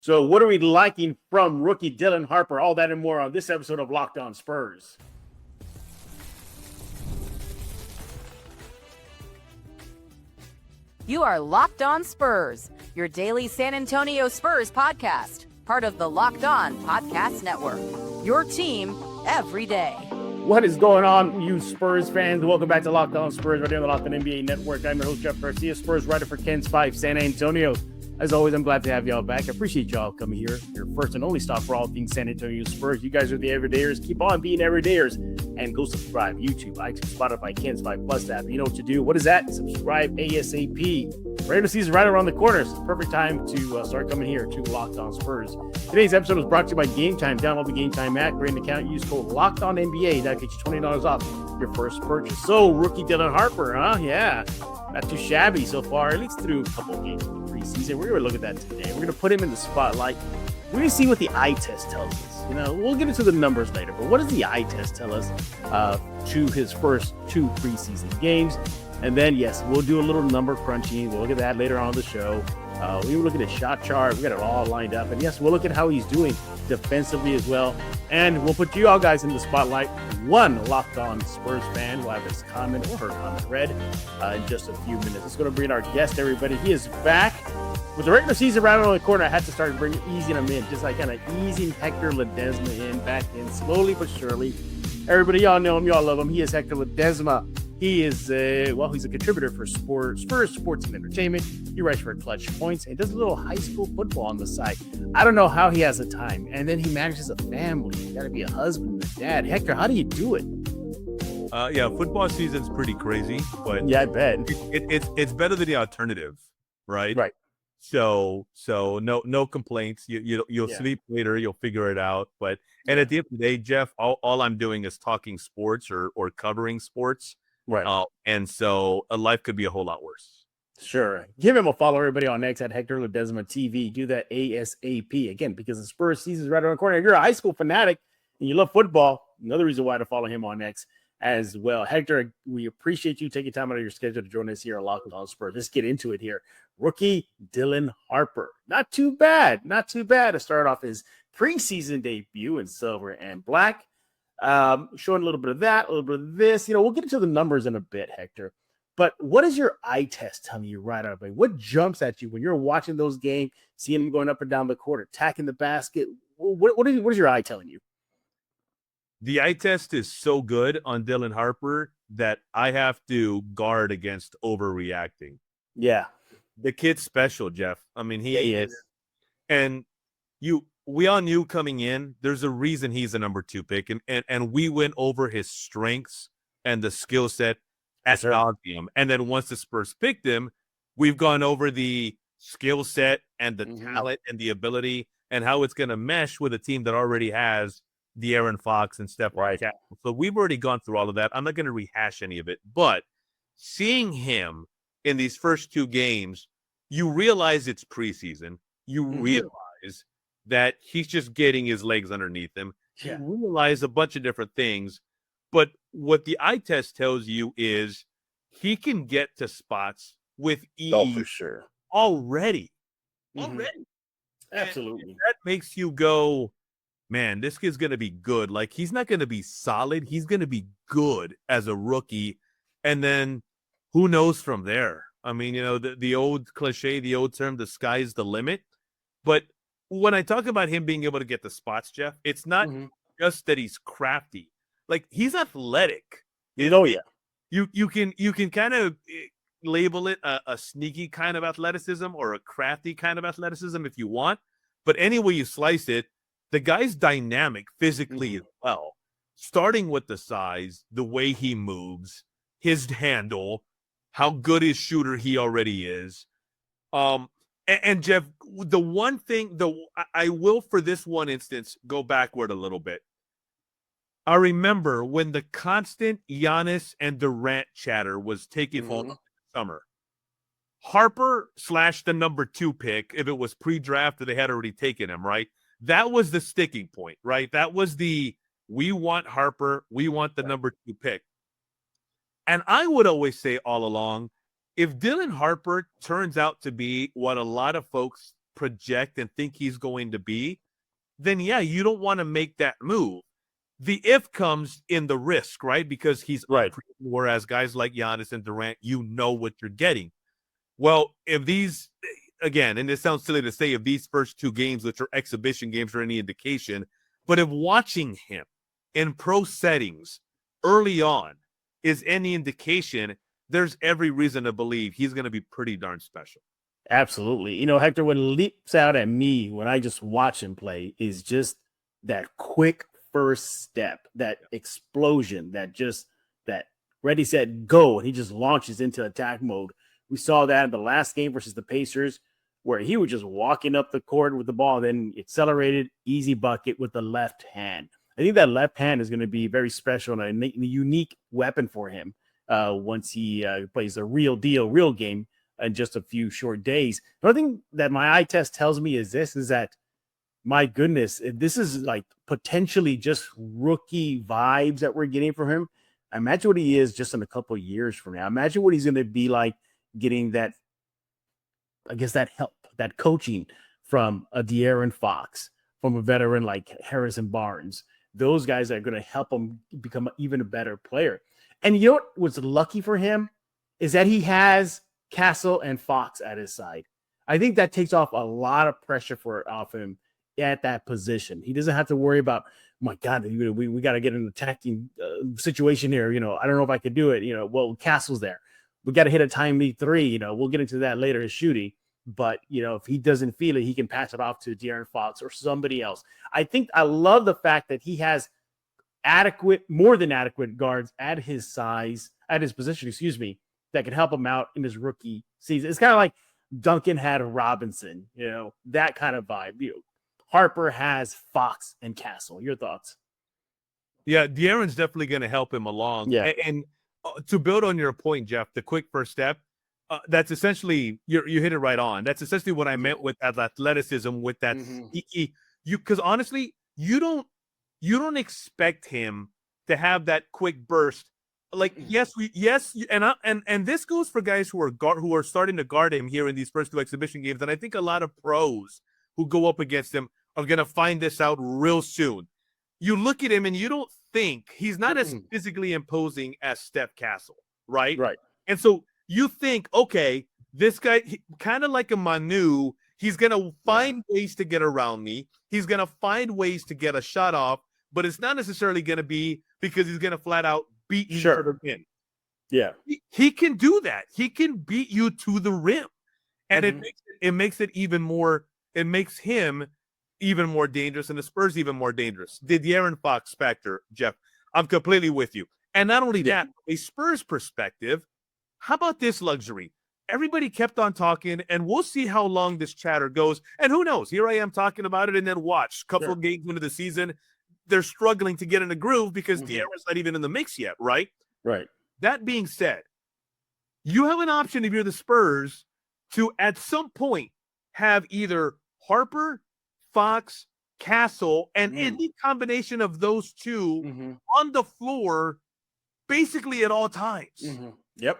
So, what are we liking from rookie Dylan Harper? All that and more on this episode of Locked On Spurs. You are Locked On Spurs, your daily San Antonio Spurs podcast, part of the Locked On Podcast Network. Your team every day. What is going on, you Spurs fans? Welcome back to Locked On Spurs, right here on the Locked On NBA Network. I'm your host, Jeff Garcia, Spurs writer for Ken's 5 San Antonio. As always, I'm glad to have y'all back. I appreciate y'all coming here. Your first and only stop for all things San Antonio Spurs. You guys are the everydayers. Keep on being everydayers. And go subscribe. YouTube, iTunes, Spotify, Ken's 5 Plus app. You know what to do. What is that? Subscribe ASAP. Regular season right around the corner. It's the perfect time to start coming here to Locked On Spurs. Today's episode was brought to you by Game Time. Download the Game Time app, create an account, use code LOCKEDONNBA. That'll get you $20 off your first purchase. So, rookie Dylan Harper, huh? Yeah. Not too shabby so far, at least through a couple of games in the preseason. We're going to look at that today. We're going to put him in the spotlight. We're going to see what the eye test tells us. You know, we'll get into the numbers later, but what does the eye test tell us to his first 2 preseason games? And then, yes, we'll do a little number crunching. We'll look at that later on the show. We will look at his shot chart. We got it all lined up. And yes, we'll look at how he's doing defensively as well. And we'll put you all guys in the spotlight. One Locked On Spurs fan will have his comment or her comment read in just a few minutes. It's going to bring our guest, everybody. He is back. With the regular season right around the corner, I had to start easing him in, just like kind of easing Hector Ledesma back in, slowly but surely. Everybody, y'all know him, y'all love him. He is Hector Ledesma. He is, he's a contributor for Spurs Sports and Entertainment. He writes for Clutch Points and does a little high school football on the side. I don't know how he has the time. And then he manages a family. You got to be a husband and a dad. Hector, how do you do it? Yeah, football season's pretty crazy, but yeah, I bet it's better than the alternative, right? Right. So no complaints. You'll sleep later. You'll figure it out. And at the end of the day, Jeff, all I'm doing is talking sports or covering sports. Right. And so a life could be a whole lot worse. Sure. Give him a follow, everybody, on X at Hector Ledesma TV. Do that ASAP. Again, because the Spurs season is right around the corner. If you're a high school fanatic and you love football, another reason why to follow him on X as well. Hector, we appreciate you taking time out of your schedule to join us here at Locked On Spurs. Let's get into it here. Rookie Dylan Harper. Not too bad to start off his preseason debut in silver and black. Showing a little bit of that, a little bit of this. You know, we'll get into the numbers in a bit, Hector. But what is your eye test telling you right out of it? What jumps at you when you're watching those games, seeing them going up and down the court, attacking the basket? What is your eye telling you? The eye test is so good on Dylan Harper that I have to guard against overreacting. Yeah. The kid's special, Jeff. I mean, he is. And we all knew coming in, there's a reason he's a number 2 pick. And we went over his strengths and the skill set ad nauseum. And then once the Spurs picked him, we've gone over the skill set and the talent and the ability and how it's going to mesh with a team that already has De'Aaron Fox and Stephon. Right. So we've already gone through all of that. I'm not going to rehash any of it. But seeing him in these first 2 games, you realize it's preseason. You realize that he's just getting his legs underneath him. Yeah. You realize a bunch of different things. But what the eye test tells you is he can get to spots with ease. Oh, for sure. Already. Absolutely. And that makes you go, man, this kid's going to be good. Like, he's not going to be solid. He's going to be good as a rookie. And then who knows from there? I mean, you know, the old cliche, the old term, the sky's the limit. But when I talk about him being able to get the spots, Jeff, it's not just that he's crafty. Like, he's athletic. Oh, yeah. You can kind of label it a sneaky kind of athleticism or a crafty kind of athleticism if you want. But any way you slice it, the guy's dynamic physically as well, starting with the size, the way he moves, his handle, how good his shooter he already is. And Jeff, the one thing, I will for this one instance go backward a little bit. I remember when the constant Giannis and Durant chatter was taking hold in the summer. Harper / the number 2 pick, if it was pre-draft or they had already taken him, right? That was the sticking point, right? That was we want Harper, we want the number 2 pick. And I would always say all along, if Dylan Harper turns out to be what a lot of folks project and think he's going to be, then yeah, you don't want to make that move. The if comes in the risk, right? Because he's Right. Whereas guys like Giannis and Durant, you know what you're getting. Well, if these, again, and it sounds silly to say if these first two games, which are exhibition games, are any indication, but if watching him in pro settings early on is any indication, there's every reason to believe he's going to be pretty darn special. Absolutely. You know, Hector, what leaps out at me when I just watch him play is just that quick first step, that explosion, that ready, set, go. And he just launches into attack mode. We saw that in the last game versus the Pacers, where he was just walking up the court with the ball, then accelerated, easy bucket with the left hand. I think that left hand is going to be very special and a unique weapon for him once he plays a real deal, real game in just a few short days. Another thing that my eye test tells me is that, my goodness, this is like potentially just rookie vibes that we're getting from him. Imagine what he is just in a couple of years from now. Imagine what he's going to be like getting that, I guess, that help, that coaching from a De'Aaron Fox, from a veteran like Harrison Barnes. Those guys are going to help him become even a better player. And you know what was lucky for him is that he has Castle and Fox at his side. I think that takes off a lot of pressure off him at that position. He doesn't have to worry about, oh my God, we got to get an attacking situation here. You know, I don't know if I could do it. You know, well, Castle's there. We got to hit a timely three. You know, we'll get into that later as shooting. But, you know, if he doesn't feel it, he can pass it off to De'Aaron Fox or somebody else. I love the fact that he has more than adequate guards at his size, at his position, that can help him out in his rookie season. It's kind of like Duncan had Robinson, you know, that kind of vibe. You know, Harper has Fox and Castle. Your thoughts? Yeah, De'Aaron's definitely going to help him along. Yeah. And to build on your point, Jeff, the quick first step, that's essentially, you hit it right on. That's essentially what I meant with that athleticism, with that sneaky, because honestly, you don't expect him to have that quick burst. Like, and this goes for guys who are starting to guard him here in these first two exhibition games. And I think a lot of pros who go up against him are going to find this out real soon. You look at him and you don't think he's not as physically imposing as Steph Castle, right? Right. And so you think, okay, this guy, kind of like a Manu, he's going to find ways to get around me. He's going to find ways to get a shot off, but it's not necessarily going to be because he's going to flat out beat you to the rim. Yeah. He can do that. He can beat you to the rim. And it makes it even more, it makes him even more dangerous and the Spurs even more dangerous. The De'Aaron Fox factor, Jeff, I'm completely with you. And not only that, a Spurs perspective, how about this luxury? Everybody kept on talking, and we'll see how long this chatter goes. And who knows? Here I am talking about it, and then watch. A couple of games into the season, they're struggling to get in a groove because De'Aaron's not even in the mix yet, right? Right. That being said, you have an option if you're the Spurs to, at some point, have either Harper, Fox, Castle, and any combination of those two on the floor basically at all times. Yep.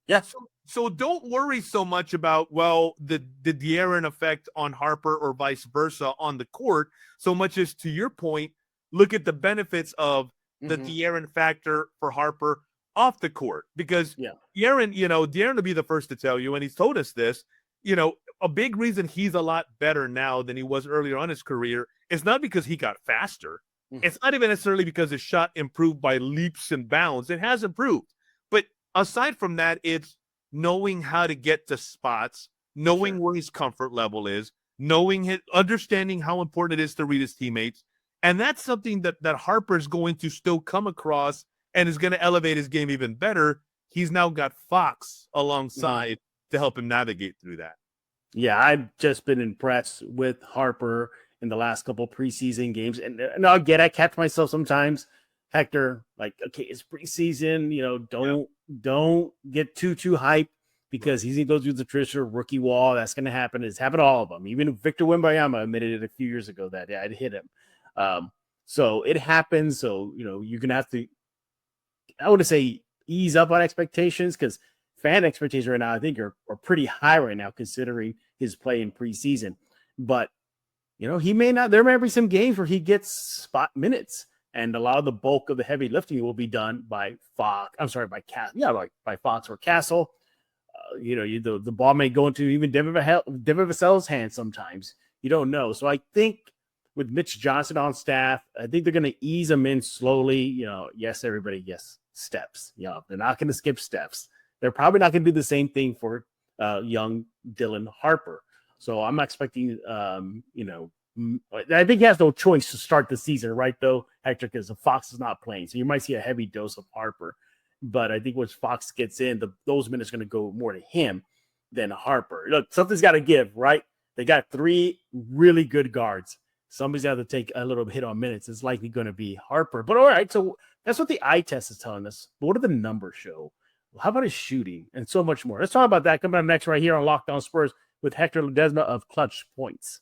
Yeah. So don't worry so much about, well, the De'Aaron effect on Harper or vice versa on the court, so much as, to your point, look at the benefits of the De'Aaron factor for Harper off the court. Because De'Aaron will be the first to tell you, and he's told us this, a big reason he's a lot better now than he was earlier on in his career is not because he got faster. It's not even necessarily because his shot improved by leaps and bounds. It has improved. But aside from that, it's knowing how to get to spots, knowing where his comfort level is, understanding how important it is to read his teammates. And that's something that Harper's going to still come across and is going to elevate his game even better. He's now got Fox alongside to help him navigate through that. Yeah, I've just been impressed with Harper in the last couple preseason games. And I catch myself sometimes, Hector, like, okay, it's preseason, don't get too hyped because he's going to go through the traditional rookie wall. That's going to happen. It's happened to all of them. Even Victor Wembanyama admitted it a few years ago that I'd hit him. So it happens. So, you're going to have to, I wouldn't say ease up on expectations, because fan expectations right now, I think, are pretty high right now, considering his play in preseason. But, he may not, there may be some games where he gets spot minutes, and a lot of the bulk of the heavy lifting will be done by Fox. I'm sorry, by by Fox or Castle. The ball may go into even Devin Vassell's hands sometimes. You don't know. So I think with Mitch Johnson on staff, I think they're going to ease him in slowly. Yes, everybody, yes, steps. They're not going to skip steps. They're probably not going to do the same thing for young Dylan Harper. So I'm expecting, I think he has no choice to start the season, right, though, Hector, because the Fox is not playing. So you might see a heavy dose of Harper. But I think once Fox gets in, those minutes are going to go more to him than Harper. Look, something's got to give, right? They got 3 really good guards. Somebody's got to take a little hit on minutes. It's likely going to be Harper. But all right, so that's what the eye test is telling us. But what do the numbers show? How about his shooting and so much more? Let's talk about that coming up next right here on Locked On Spurs with Hector Ledesma of Clutch Points.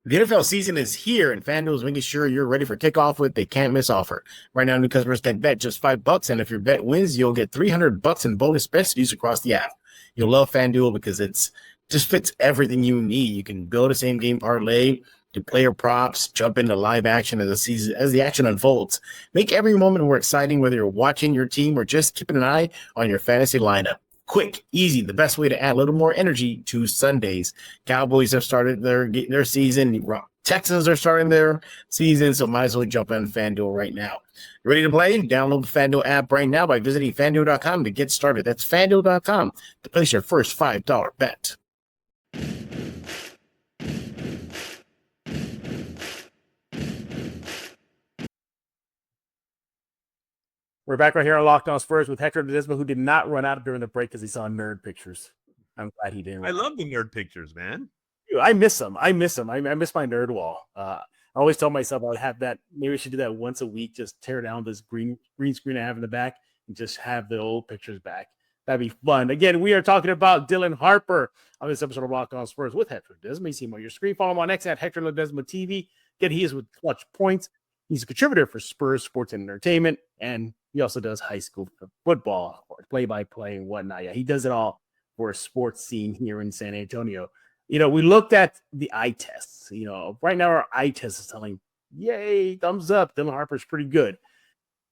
The NFL season is here, and FanDuel is making sure you're ready for kickoff with a can't-miss offer. Right now, new customers can bet just $5, and if your bet wins, you'll get $300 in bonus bets to use across the app. You'll love FanDuel because it's just fits everything you need. You can build a same-game parlay, do player props, jump into live action as the action unfolds. Make every moment more exciting, whether you're watching your team or just keeping an eye on your fantasy lineup. Quick, easy, the best way to add a little more energy to Sundays. Cowboys have started their season. Texans are starting their season, so might as well jump on FanDuel right now. Ready to play? Download the FanDuel app right now by visiting FanDuel.com to get started. That's FanDuel.com to place your first $5 bet. We're back right here on Locked On Spurs with Hector Ledesma, who did not run out during the break because he saw nerd pictures. I'm glad he didn't. I love the nerd pictures, man. Dude, I miss them. I miss my nerd wall. I always tell myself I would have that. Maybe I should do that once a week. Just tear down this green screen I have in the back and just have the old pictures back. That'd be fun. Again, we are talking about Dylan Harper on this episode of Locked On Spurs with Hector Ledesma. You see him on your screen. Follow him on X at Hector Ledesma TV. Again, he is with Clutch Points. He's a contributor for Spurs Sports and Entertainment, and he also does high school football, or play-by-play and whatnot. Yeah, he does it all for a sports scene here in San Antonio. We looked at the eye tests. Right now our eye test is telling, yay, thumbs up, Dylan Harper's pretty good.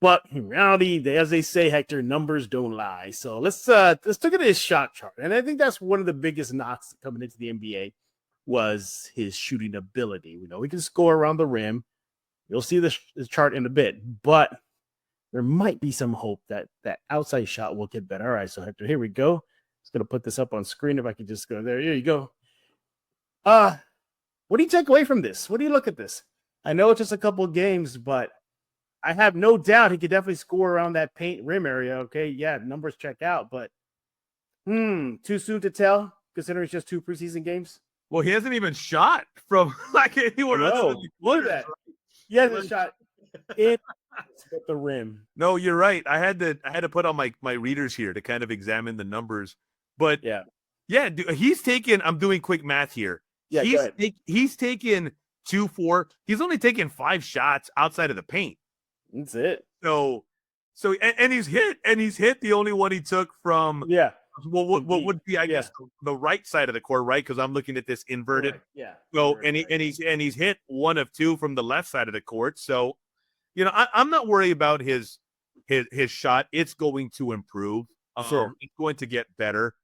But in reality, as they say, Hector, numbers don't lie. So let's look at his shot chart. And I think that's one of the biggest knocks coming into the NBA was his shooting ability. He can score around the rim. You'll see this chart in a bit, but there might be some hope that that outside shot will get better. All right, so Hector, here we go. Just going to put this up on screen if I can just go there. Here you go. What do you take away from this? What do you look at this? I know it's just a couple of games, but I have no doubt he could definitely score around that paint rim area. Okay, yeah, numbers check out, but too soon to tell considering it's just 2 preseason games. Well, he hasn't even shot from like anywhere else. Look at that. Yeah, the shot in the rim. No, you're right. I had to put on my readers here to kind of examine the numbers. But yeah, dude, he's taken. I'm doing quick math here. Yeah, he's taken 2-4. He's only taken 5 shots outside of the paint. That's it. So and he's hit the only one he took from Well, what would be, I guess, the right side of the court, right? Because I'm looking at this inverted. Right. Yeah. So, and he's hit 1 of 2 from the left side of the court. So, I'm not worried about his shot. It's going to improve. Sure. It's going to get better.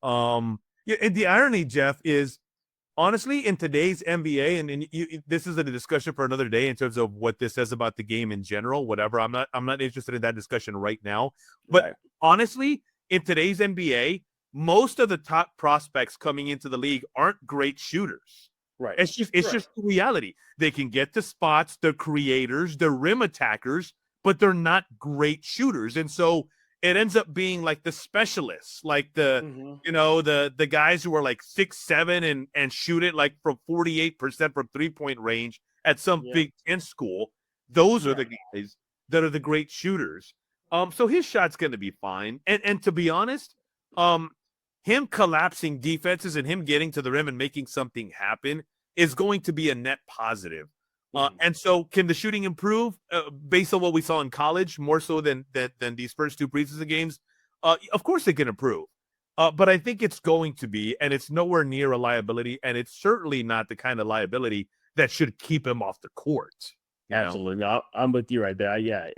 And the irony, Jeff, is honestly in today's NBA, and this is a discussion for another day in terms of what this says about the game in general. Whatever. I'm not interested in that discussion right now. But honestly, in today's NBA, most of the top prospects coming into the league aren't great shooters. Right. It's just the reality. They can get to spots, they're creators, they're rim attackers, but they're not great shooters. And so it ends up being like the specialists, like the the guys who are like 6'7" and shoot it like from 48% from 3-point range at some Big Ten school. Those are the guys that are the great shooters. So his shot's going to be fine. And to be honest, him collapsing defenses and him getting to the rim and making something happen is going to be a net positive. And so can the shooting improve based on what we saw in college more so than these first 2 preseason games? Of course it can improve. But I think it's going to be, and it's nowhere near a liability, and it's certainly not the kind of liability that should keep him off the court. Absolutely. I'm with you right there. Yeah.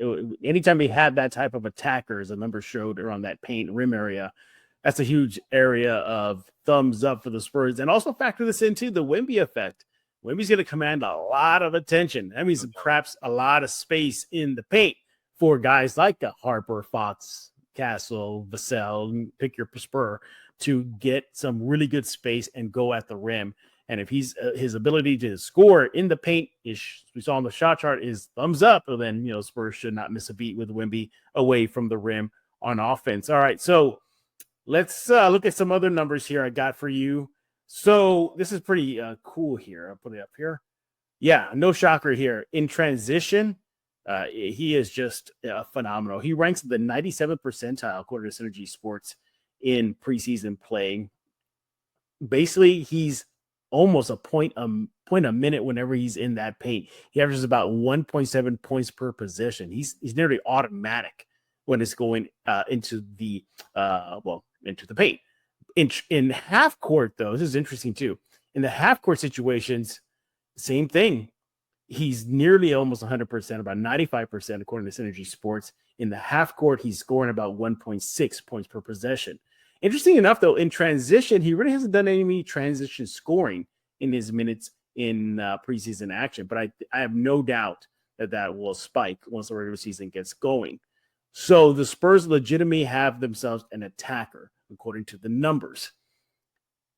Anytime we have that type of attacker, as the number showed around that paint rim area, that's a huge area of thumbs up for the Spurs. And also factor this into the Wemby effect. Wemby's going to command a lot of attention. That means perhaps a lot of space in the paint for guys like Harper, Fox, Castle, Vassell, pick your Spur, to get some really good space and go at the rim. And if he's his ability to score in the paint is, we saw on the shot chart, is thumbs up, then Spurs should not miss a beat with Wemby away from the rim on offense. All right, so let's look at some other numbers here I got for you. So this is pretty cool here. I'll put it up here. Yeah, no shocker here. In transition, he is just phenomenal. He ranks the 97th percentile according to Synergy Sports in preseason play. Basically, he's almost a point a minute whenever he's in that paint. He averages about 1.7 points per possession. He's nearly automatic when it's going into the paint. In half court, though, this is interesting too. In the half court situations, same thing. He's nearly almost 100%, about 95%, according to Synergy Sports. In the half court, he's scoring about 1.6 points per possession. Interesting enough, though, in transition, he really hasn't done any transition scoring in his minutes in preseason action. But I have no doubt that will spike once the regular season gets going. So the Spurs legitimately have themselves an attacker, according to the numbers.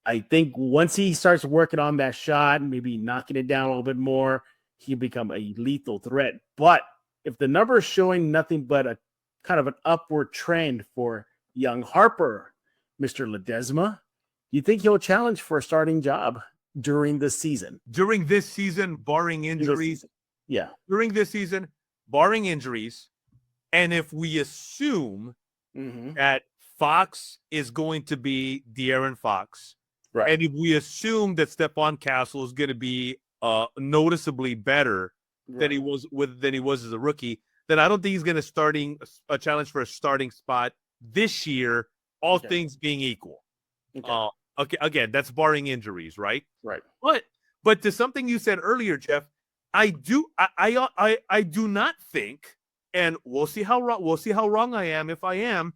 I think once he starts working on that shot, maybe knocking it down a little bit more, he'll become a lethal threat. But if the number is showing nothing but a kind of an upward trend for young Harper, Mr. Ledesma, you think he'll challenge for a starting job during the season? During this season, barring injuries. Yeah. During this season, barring injuries. And if we assume that Fox is going to be De'Aaron Fox, right, and if we assume that Stephon Castle is going to be noticeably better than he was as a rookie, then I don't think he's going to a challenge for a starting spot this year, all things being equal. Okay, again, that's barring injuries, right? Right. But to something you said earlier, Jeff, I do not think, and we'll see how wrong I am if I am.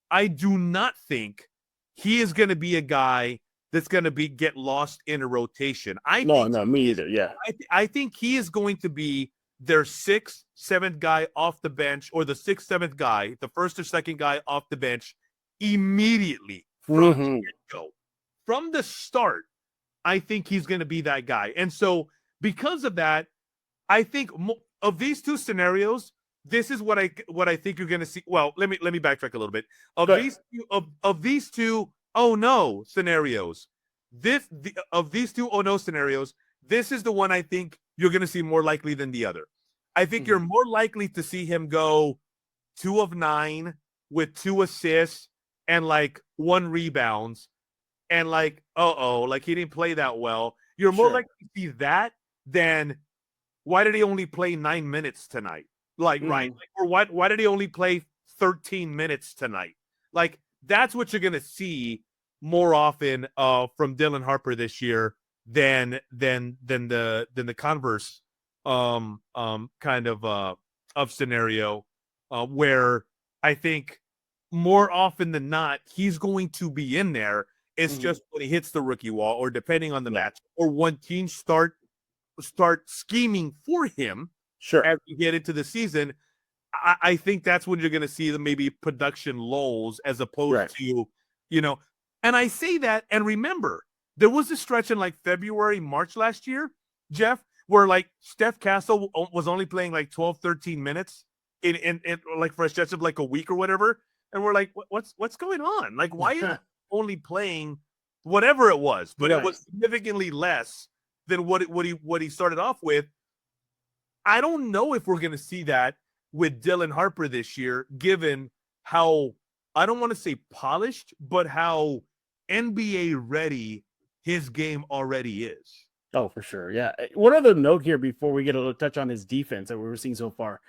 I do not think he is going to be a guy that's going to get lost in a rotation. No, me either. Yeah. I think he is going to be their 6th, 7th guy off the bench, or the 6th, 7th guy, the first or second guy off the bench immediately from the get-go. From the start, I think he's going to be that guy. And so because of that, I think of these two scenarios, this is what I think you're going to see. Well, let me backtrack a little bit. Of these two oh no scenarios, this is the one I think you're going to see more likely than the other. I think you're more likely to see him go 2 of 9 with 2 assists and 1 rebounds and he didn't play that well. You're more likely to see that than why did he only play 9 minutes tonight? Right. Or why did he only play 13 minutes tonight? That's what you're going to see more often from Dylan Harper this year than the converse kind of scenario where I think more often than not he's going to be in there. It's just when he hits the rookie wall, or depending on the match, or when teams start scheming for him. Sure. As we get into the season, I think that's when you're going to see the maybe production lulls as opposed to, and I say that, and remember, there was a stretch in February, March last year, Jeff, where Steph Castle was only playing 12, 13 minutes in for a stretch of a week or whatever. And we're what's going on? Why is he only playing whatever it was, but it was significantly less than what he started off with. I don't know if we're going to see that with Dylan Harper this year, given how, I don't want to say polished, but how NBA ready his game already is. Oh, for sure. Yeah. One other note here before we get a little touch on his defense that we were seeing so far.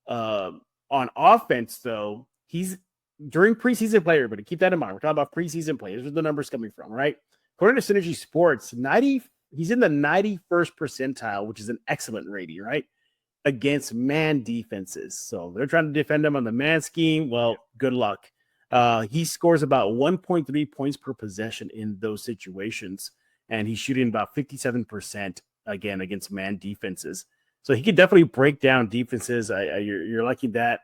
On offense, though, he's during preseason play, everybody, keep that in mind. We're talking about preseason play. These are the numbers coming from, right? According to Synergy Sports, he's in the 91st percentile, which is an excellent rating, right? Against man defenses. So they're trying to defend him on the man scheme. Well, good luck. He scores about 1.3 points per possession in those situations, and he's shooting about 57% again against man defenses. So he could definitely break down defenses. You're liking that.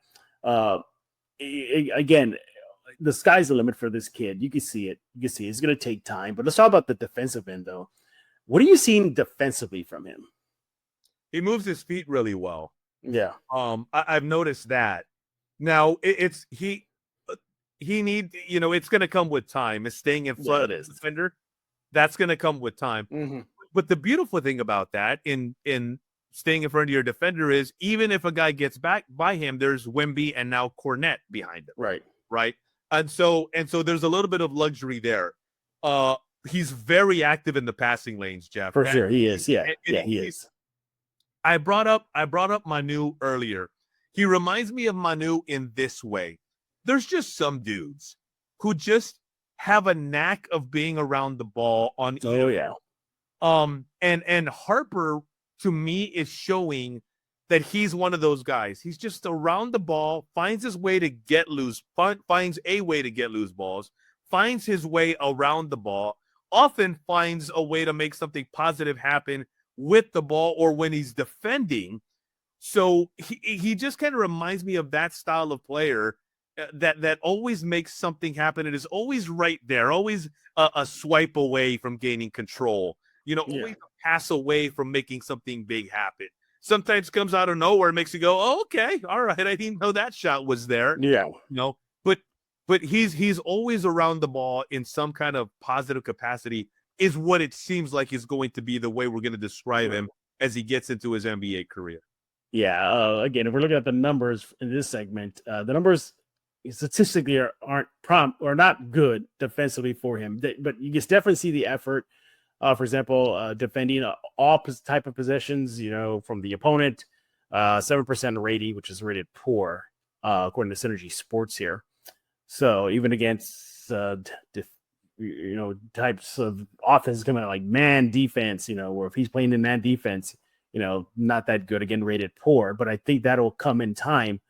Again, the sky's the limit for this kid. You can see it. It's going to take time. But let's talk about the defensive end, though. What are you seeing defensively from him? He moves his feet really well. Yeah. I've noticed that. Now he need, it's going to come with time. It's staying in front of the defender. That's going to come with time. Mm-hmm. But the beautiful thing about that in staying in front of your defender is even if a guy gets back by him, there's Wemby and now Cornette behind him. Right. And so there's a little bit of luxury there. He's very active in the passing lanes, Jeff. For sure, he is. Yeah, he is. I brought up Manu earlier. He reminds me of Manu in this way. There's just some dudes who just have a knack of being around the ball on. Oh yeah. And Harper to me is showing that he's one of those guys. He's just around the ball, finds a way to get loose balls, finds his way around the ball, often finds a way to make something positive happen with the ball or when he's defending. So he just kind of reminds me of that style of player that always makes something happen and is always right there, always a swipe away from gaining control, always a pass away from making something big happen. Sometimes comes out of nowhere and makes you go, oh, okay, all right, I didn't know that shot was there. Yeah. But he's always around the ball in some kind of positive capacity is what it seems like is going to be the way we're going to describe him as he gets into his NBA career. Yeah. Again, if we're looking at the numbers in this segment, the numbers statistically aren't not good defensively for him, but you can definitely see the effort. For example, defending all type of possessions, from the opponent, 7% rating, which is rated poor, according to Synergy Sports here. So even against, types of offense coming out like man defense, or if he's playing in man defense, not that good, again, rated poor. But I think that'll come in time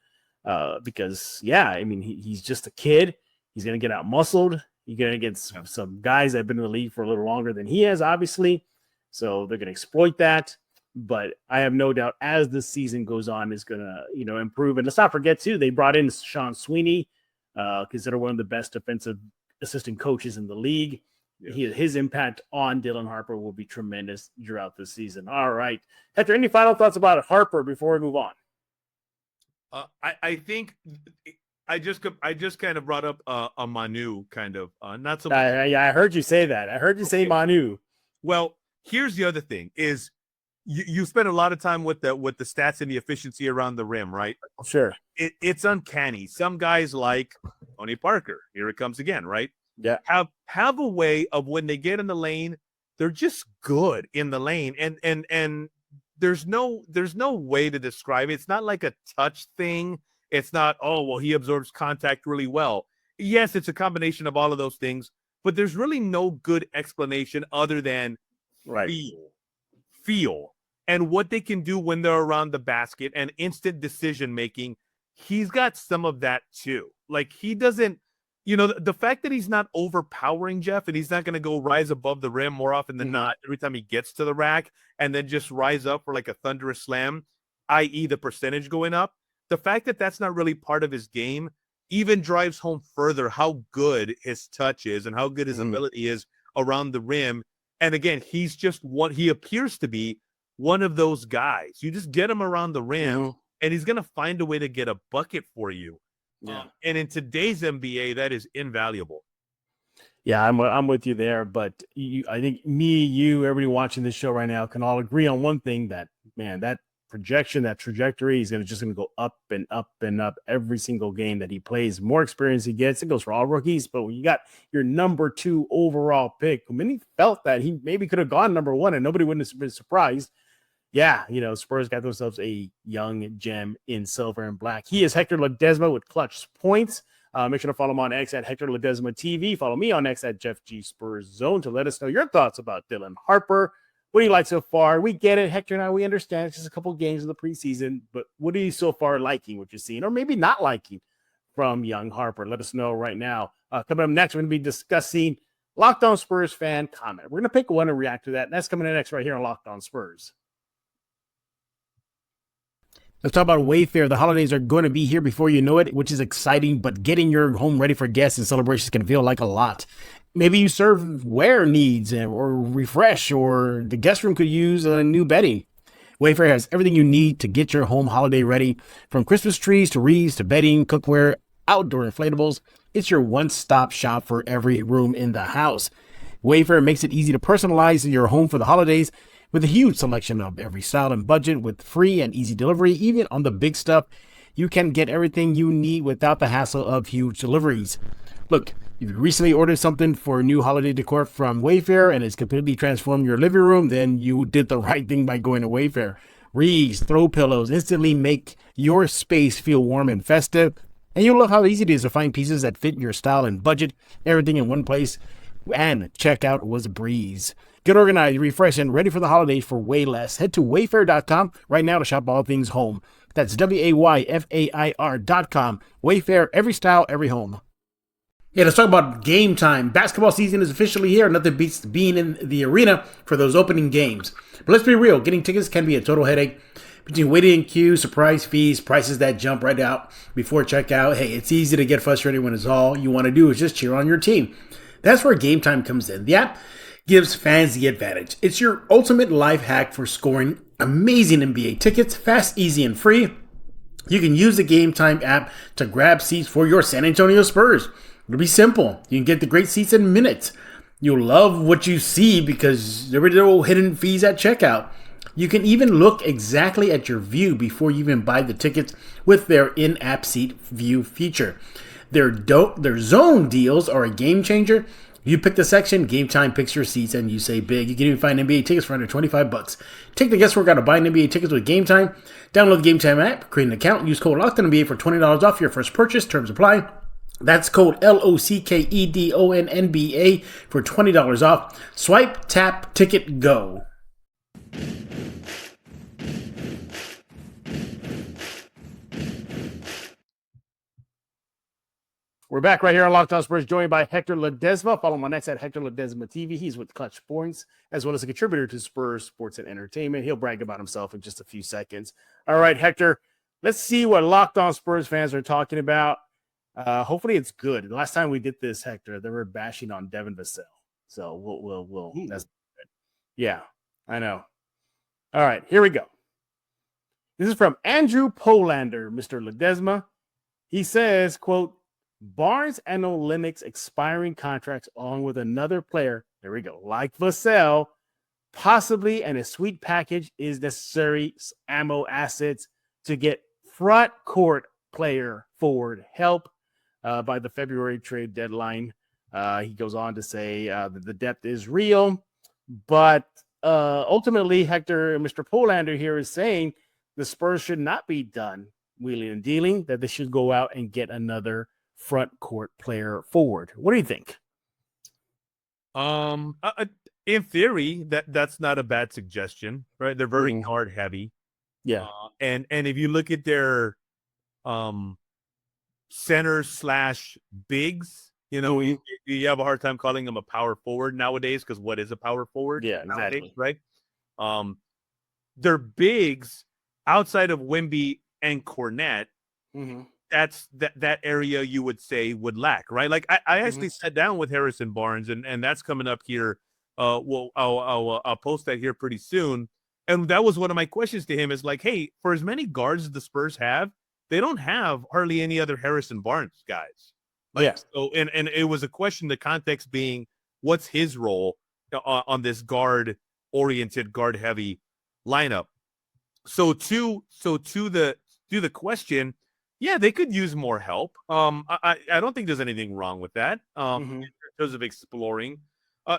because, he's just a kid. He's going to get out muscled. You're going to get some guys that have been in the league for a little longer than he has, obviously. So they're going to exploit that. But I have no doubt as the season goes on, it's going to, improve. And let's not forget, too, they brought in Sean Sweeney, considered one of the best defensive assistant coaches in the league. Yes. His impact on Dylan Harper will be tremendous throughout the season. All right. Hector, any final thoughts about Harper before we move on? I think I just kind of brought up a Manu kind of not so much. I heard you say that. I heard you say Manu. Well, here's the other thing is you spend a lot of time with the stats and the efficiency around the rim, right? Sure. It's uncanny. Some guys like Tony Parker, here it comes again, right? Yeah. Have a way of when they get in the lane, they're just good in the lane. And there's no way to describe it. It's not like a touch thing. It's not, he absorbs contact really well. Yes, it's a combination of all of those things, but there's really no good explanation other than feel and what they can do when they're around the basket and instant decision making. He's got some of that too. Like he doesn't, the fact that he's not overpowering Jeff and he's not going to go rise above the rim more often than not every time he gets to the rack and then just rise up for like a thunderous slam, i.e. the percentage going up. The fact that that's not really part of his game even drives home further how good his touch is and how good his ability is around the rim. And again, he's just he appears to be one of those guys. You just get him around the rim and he's going to find a way to get a bucket for you. Yeah. And in today's NBA, that is invaluable. Yeah, I'm with you there. But I think me, you, everybody watching this show right now can all agree on one thing that projection, that trajectory is just going to go up and up and up every single game that he plays. More experience he gets, it goes for all rookies. But when you got your number 2 overall pick, many felt that he maybe could have gone number 1 and nobody wouldn't have been surprised. Yeah, Spurs got themselves a young gem in silver and black. He is Hector Ledesma with clutch points. Make sure to follow him on X at Hector Ledesma TV. Follow me on X at Jeff G Spurs Zone to let us know your thoughts about Dylan Harper. What do you like so far? We get it, Hector and I. We understand it's just a couple of games in the preseason, but what are you so far liking? What you're seeing, or maybe not liking from young Harper? Let us know right now. Coming up next, we're going to be discussing Locked On Spurs fan comment. We're going to pick one and react to that. And that's coming in next right here on Locked On Spurs. Let's talk about Wayfair. The holidays are going to be here before you know it, which is exciting, but getting your home ready for guests and celebrations can feel like a lot. Maybe you serve wear needs or refresh, or the guest room could use a new bedding. Wayfair has everything you need to get your home holiday ready, from Christmas trees to wreaths to bedding, cookware, outdoor inflatables. It's your one-stop shop for every room in the house. Wayfair makes it easy to personalize your home for the holidays with a huge selection of every style and budget, with free and easy delivery. Even on the big stuff, you can get everything you need without the hassle of huge deliveries. Look, if you recently ordered something for new holiday decor from Wayfair and it's completely transformed your living room, then you did the right thing by going to Wayfair. Wreaths, throw pillows instantly make your space feel warm and festive. And you'll love how easy it is to find pieces that fit your style and budget. Everything in one place. And checkout was a breeze. Get organized, refreshed, and ready for the holidays for way less. Head to wayfair.com right now to shop all things home. That's WAYFAIR.com. Wayfair, every style, every home. Yeah, let's talk about game time. Basketball season is officially here. Nothing beats being in the arena for those opening games. But let's be real, getting tickets can be a total headache. Between waiting in queues, surprise fees, prices that jump right out before checkout. Hey, it's easy to get frustrated when it's all you want to do is just cheer on your team. That's where Game Time comes in. The app gives fans the advantage. It's your ultimate life hack for scoring amazing NBA tickets, fast, easy, and free. You can use the Game Time app to grab seats for your San Antonio Spurs. It'll be simple. You can get the great seats in minutes. You'll love what you see because there are no hidden fees at checkout. You can even look exactly at your view before you even buy the tickets with their in-app seat view feature. Their zone deals are a game changer. You pick the section, Game Time picks your seats, and you say big. You can even find NBA tickets for under $25. Take the guesswork out of buying NBA tickets with Game Time. Download the Game Time app, create an account, use code LOCKEDONNBA for $20 off your first purchase. Terms apply. That's code LOCKEDONNBA for $20 off. Swipe, tap, ticket, go. We're back right here on Locked On Spurs, joined by Hector Ledesma. Follow him on X at Hector Ledesma TV. He's with Clutch Points, as well as a contributor to Spurs Sports and Entertainment. He'll brag about himself in just a few seconds. All right, Hector, let's see what Locked On Spurs fans are talking about. Hopefully it's good. The last time we did this, Hector, they were bashing on Devin Vassell. So we'll that's good. Yeah, I know. All right, here we go. This is from Andrew Polander, Mr. Ledesma. He says, quote, Barnes and Olynyk's expiring contracts along with another player, there we go, like Vassell, possibly, and a sweet package is necessary ammo assets to get front court player forward help by the February trade deadline. He goes on to say that the depth is real, but ultimately, Hector, Mr. Polander here is saying the Spurs should not be done wheeling and dealing, that they should go out and get another front court player forward. What do you think? In theory, that's not a bad suggestion, right? They're very hard heavy. Yeah. And if you look at their centers / bigs, you know, you have a hard time calling them a power forward nowadays, because what is a power forward? Yeah, nowadays, exactly. right? Their bigs outside of Wemby and Cornette, that's that area you would say would lack, right? Like I actually sat down with Harrison Barnes, and that's coming up here. I'll post that here pretty soon. And that was one of my questions to him, is like, hey, for as many guards as the Spurs have, they don't have hardly any other Harrison Barnes guys. Like, so, and it was a question, the context being, what's his role on this guard-oriented, guard-heavy lineup? So to the question, yeah, they could use more help. I don't think there's anything wrong with that. In terms of exploring,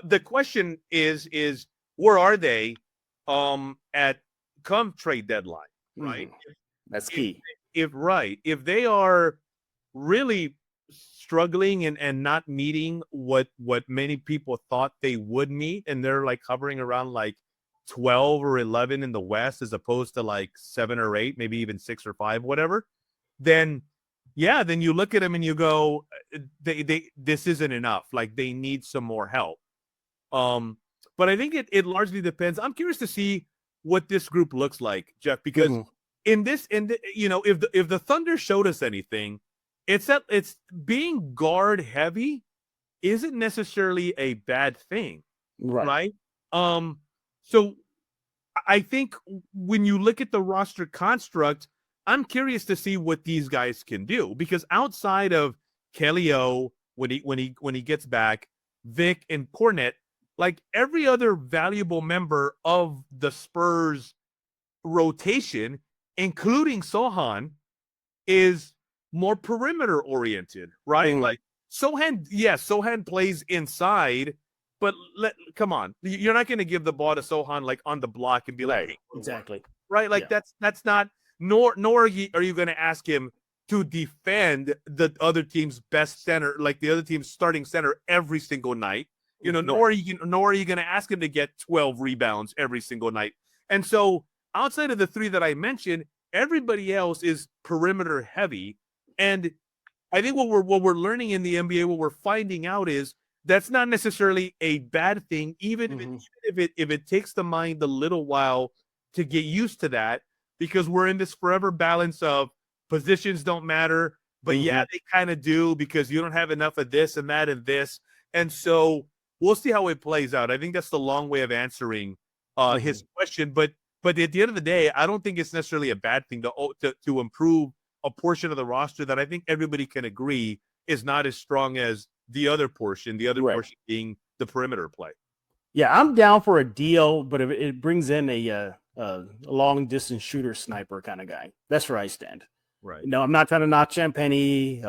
the question is where are they at come trade deadline? Right, that's key. If they are really struggling and not meeting what many people thought they would meet, and they're like hovering around like 12 or 11 in the West as opposed to like 7 or 8, maybe even 6 or 5, whatever, then then you look at them and you go, they this isn't enough. Like they need some more help. But I think it largely depends. I'm curious to see what this group looks like, Jeff, because if the Thunder showed us anything, it's that it's being guard heavy isn't necessarily a bad thing, right? So I think when you look at the roster construct, I'm curious to see what these guys can do, because outside of Kelly O, when he gets back, Vic and Cornette, like every other valuable member of the Spurs rotation, including Sohan, is more perimeter oriented, right? Like Sohan plays inside, but come on, you're not going to give the ball to Sohan like on the block and be like, hey, exactly, right? Like that's not. Nor are you going to ask him to defend the other team's best center, like the other team's starting center every single night. Nor are you going to ask him to get 12 rebounds every single night. And so outside of the 3 that I mentioned, everybody else is perimeter heavy. And I think what we're learning in the NBA, what we're finding out is that's not necessarily a bad thing, even if it takes the mind a little while to get used to that, because we're in this forever balance of positions don't matter, but they kind of do, because you don't have enough of this and that and this. And so we'll see how it plays out. I think that's the long way of answering his question. But at the end of the day, I don't think it's necessarily a bad thing to improve a portion of the roster that I think everybody can agree is not as strong as the other portion, portion being the perimeter play. Yeah, I'm down for a deal, but if it brings in a long distance shooter sniper kind of guy, that's where I stand. Right. No, I'm not trying to knock Champagny,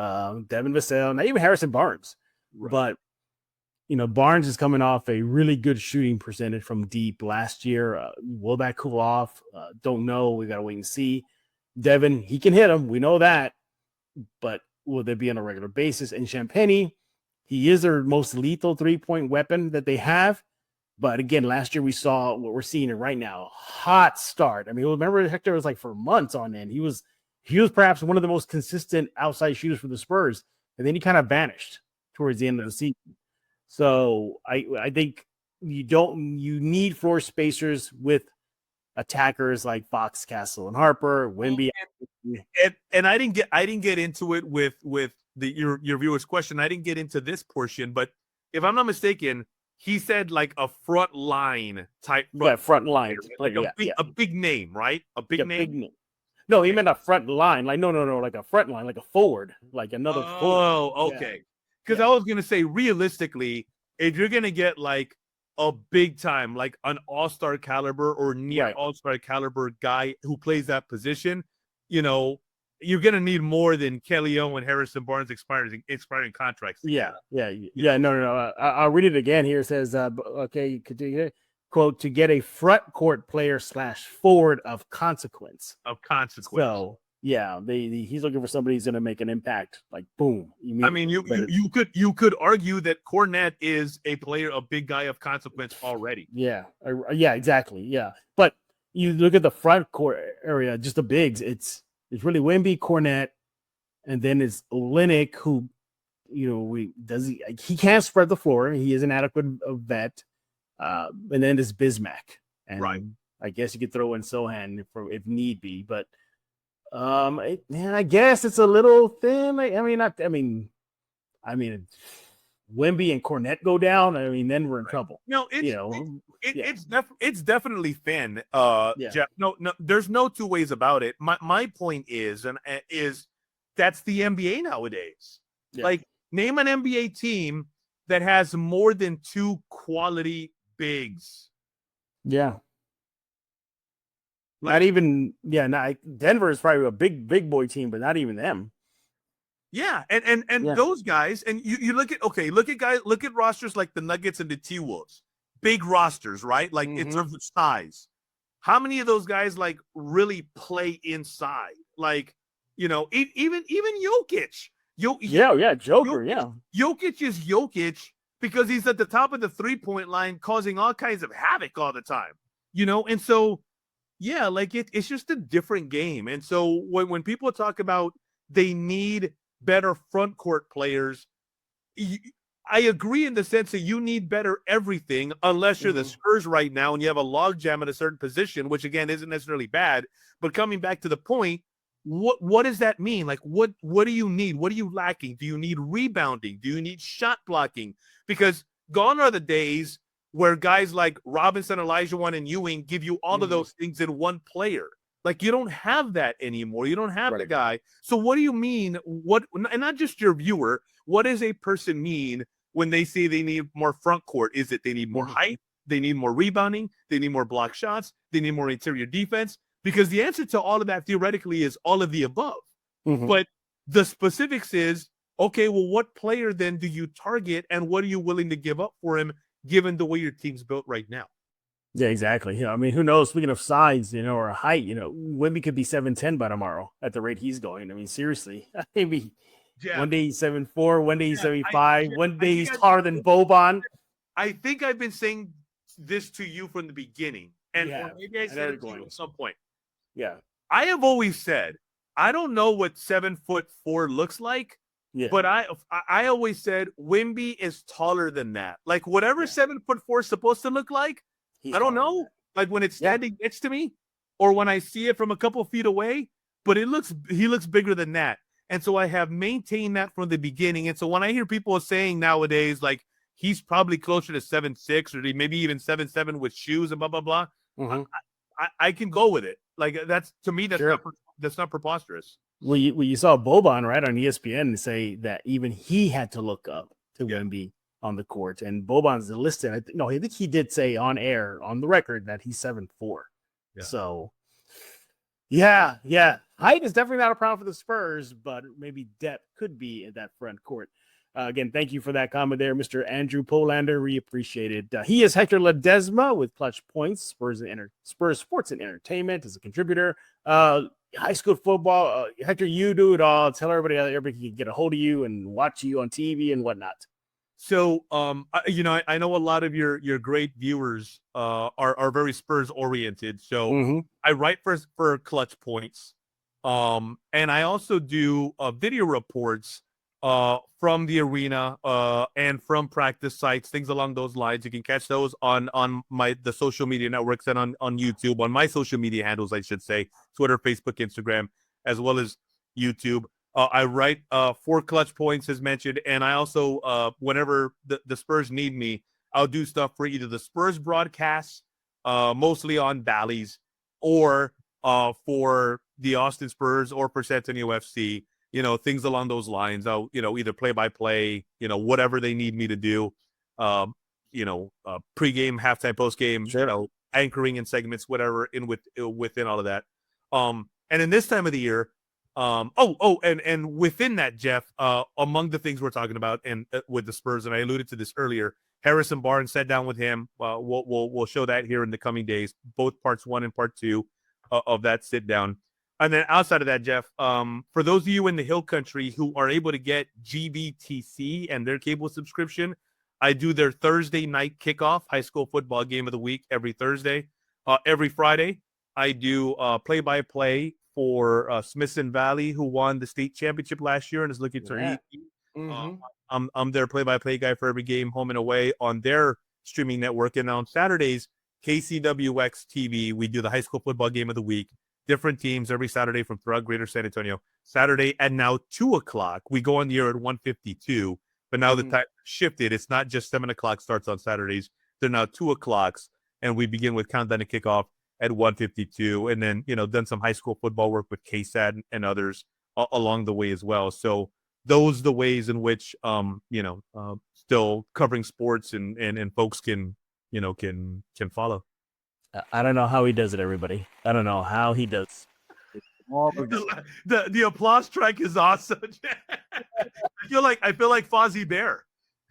Devin Vassell, not even Harrison Barnes. Right. But Barnes is coming off a really good shooting percentage from deep last year. Will that cool off? Don't know. We got to wait and see. Devin, he can hit him. We know that. But will they be on a regular basis? And Champagny, he is their most lethal 3-point weapon that they have. But again, last year we saw what we're seeing right now. Hot start. I mean, remember Hector was like for months on end. He was perhaps one of the most consistent outside shooters for the Spurs. And then he kind of vanished towards the end of the season. So I think you need floor spacers with attackers like Fox, Castle, and Harper, Wemby. And I didn't get into it with your viewer's question. I didn't get into this portion, but if I'm not mistaken, he said like a front line type. Front line. A big name, right? A big name. Big name. No, he meant a front line. Like, no, like a front line, like a forward, like another forward. Oh, okay. Because I was going to say, realistically, if you're going to get like a big time, like an all-star caliber or near all-star caliber guy who plays that position, you're going to need more than Kelly O and Harrison Barnes expiring contracts. Yeah. No. I'll read it again here. It says, okay, continue. Quote, to get a front court player / forward of consequence. So, yeah, he's looking for somebody who's going to make an impact. Like, boom. You could argue that Cornette is a big guy of consequence already. Yeah, exactly. Yeah, but you look at the front court area, just the bigs. It's really Wemby, Cornette, and then it's Olynyk, who he can't spread the floor. He is an adequate vet, and then it's Bismack, and I guess you could throw in Sohan if need be, but. I guess it's a little thin. Wemby and Cornette go down. Then we're in trouble. No, it's definitely thin. Jeff, no, there's no two ways about it. My point is that's the NBA nowadays. Yeah. Like, name an NBA team that has more than 2 quality bigs. Yeah. Not even, Denver is probably a big boy team, but not even them. Yeah, and those guys, and you look at rosters like the Nuggets and the T-Wolves, big rosters, right? Like in terms of size. How many of those guys like really play inside? Like, even Jokic Joker, Jokic is Jokic because he's at the top of the 3-point line causing all kinds of havoc all the time, And so, like it's just a different game. And so when people talk about they need better front court players, I agree in the sense that you need better everything unless you're the Spurs right now and you have a logjam at a certain position, which again isn't necessarily bad. But coming back to the point, what does that mean? Like, what do you need? What are you lacking? Do you need rebounding? Do you need shot blocking? Because gone are the days where guys like Robinson, Elijah and Ewing give you all of those things in one player. Like, you don't have that anymore. You don't have the guy. So what do you mean? And not just your viewer, what does a person mean when they say they need more front court? Is it they need more height? They need more rebounding? They need more block shots? They need more interior defense? Because the answer to all of that theoretically is all of the above. But the specifics is, okay, well, what player then do you target and what are you willing to give up for him given the way your team's built right now? Yeah, exactly. I mean, who knows? Speaking of size, or height, Wemby could be 7'10" by tomorrow at the rate he's going. I mean, seriously. Maybe one day he's 7'4", one day he's 7'5", one day he's taller than Boban. I think I've been saying this to you from the beginning. And maybe I said it to you at some point. Yeah. I have always said, I don't know what 7'4" looks like, but I always said Wemby is taller than that. Like whatever 7'4" is supposed to look like, I don't know. Like when it's standing next to me or when I see it from a couple feet away, but he looks bigger than that. And so I have maintained that from the beginning. And so when I hear people saying nowadays, like he's probably closer to 7'6" or maybe even 7'7" with shoes and blah, blah, blah, I can go with it. Like that's, to me, that's not preposterous. Well, you saw Boban right on ESPN say that even he had to look up to Wemby on the court, and Boban's listed. I think he did say on air on the record that he's 7'4". Yeah. So, height is definitely not a problem for the Spurs, but maybe depth could be in that front court. Again, thank you for that comment there, Mr. Andrew Polander. We appreciate it. He is Hector Ledesma with Clutch Points, Spurs Sports and Entertainment as a contributor. High school football. Hector, you do it all. Tell everybody can get a hold of you and watch you on TV and whatnot. So, I know a lot of your great viewers are very Spurs oriented. So I write for Clutch Points, and I also do video reports from the arena and from practice sites, things along those lines. You can catch those on the social media networks and on YouTube, on my social media handles, I should say, Twitter, Facebook, Instagram, as well as YouTube. I write for Clutch Points, as mentioned, and I also, whenever the Spurs need me, I'll do stuff for either the Spurs broadcasts, mostly on Bally's, or for the Austin Spurs or for San Antonio FC, things along those lines. I'll, either play-by-play, whatever they need me to do, pregame, halftime, postgame, anchoring in segments, whatever, within all of that. And in this time of the year, and within that, Jeff, among the things we're talking about and with the Spurs, and I alluded to this earlier, Harrison Barnes sat down with him. We'll show that here in the coming days, both parts 1 and part 2 of that sit down. And then outside of that, Jeff, for those of you in the Hill Country who are able to get GBTC and their cable subscription, I do their Thursday night kickoff high school football game of the week every Thursday. Every Friday, I do play-by-play for Smithson Valley, who won the state championship last year and is looking to I'm their play-by-play guy for every game, home and away, on their streaming network. And on Saturdays, KCWX TV, we do the high school football game of the week. Different teams every Saturday from throughout Greater San Antonio. Saturday at now 2:00. We go on the air at 1:52, but now the time shifted. It's not just 7:00 starts on Saturdays. They're now 2:00, and we begin with countdown to kickoff at 1:52, and then done some high school football work with KSAT and others along the way as well. So those are the ways in which still covering sports and folks can follow. I don't know how he does it, everybody. I don't know how he does. The applause track is awesome. I feel like Fozzie Bear.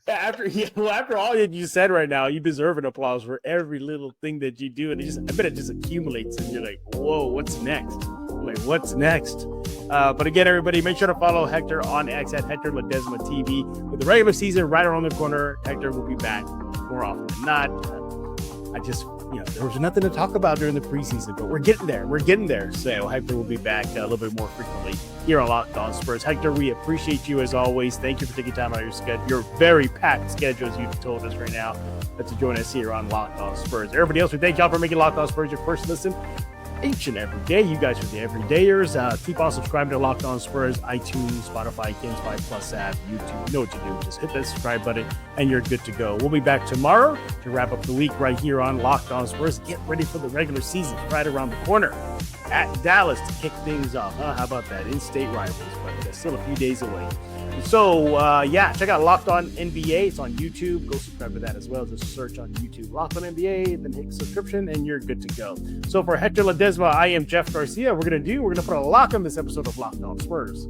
After all that you said right now, you deserve an applause for every little thing that you do, and I bet it just accumulates, and you're like, "Whoa, what's next? Like, what's next?" But again, everybody, make sure to follow Hector on X at Hector Ledesma TV. With the regular season right around the corner, Hector will be back more often than not. There was nothing to talk about during the preseason, but we're getting there. So Hector will be back a little bit more frequently here on Locked On Spurs. Hector, we appreciate you as always. Thank you for taking time out of your schedule, your very packed schedule, as you've told us right now, to join us here on Locked On Spurs. Everybody else, we thank y'all for making Locked On Spurs your first listen each and every day. You guys are the everydayers. Keep on subscribing to Locked On Spurs, iTunes, Spotify, Kings 5 Plus app, YouTube. You know what to do. Just hit that subscribe button and you're good to go. We'll be back tomorrow to wrap up the week right here on Locked On Spurs. Get ready for the regular season right around the corner at Dallas to kick things off. How about that? In-state rivals, but they're still a few days away. So, check out Locked On NBA. It's on YouTube. Go subscribe to that as well. Just search on YouTube Locked On NBA, then hit subscription, and you're good to go. So, for Hector Ledesma, I am Jeff Garcia. We're going to put a lock on this episode of Locked On Spurs.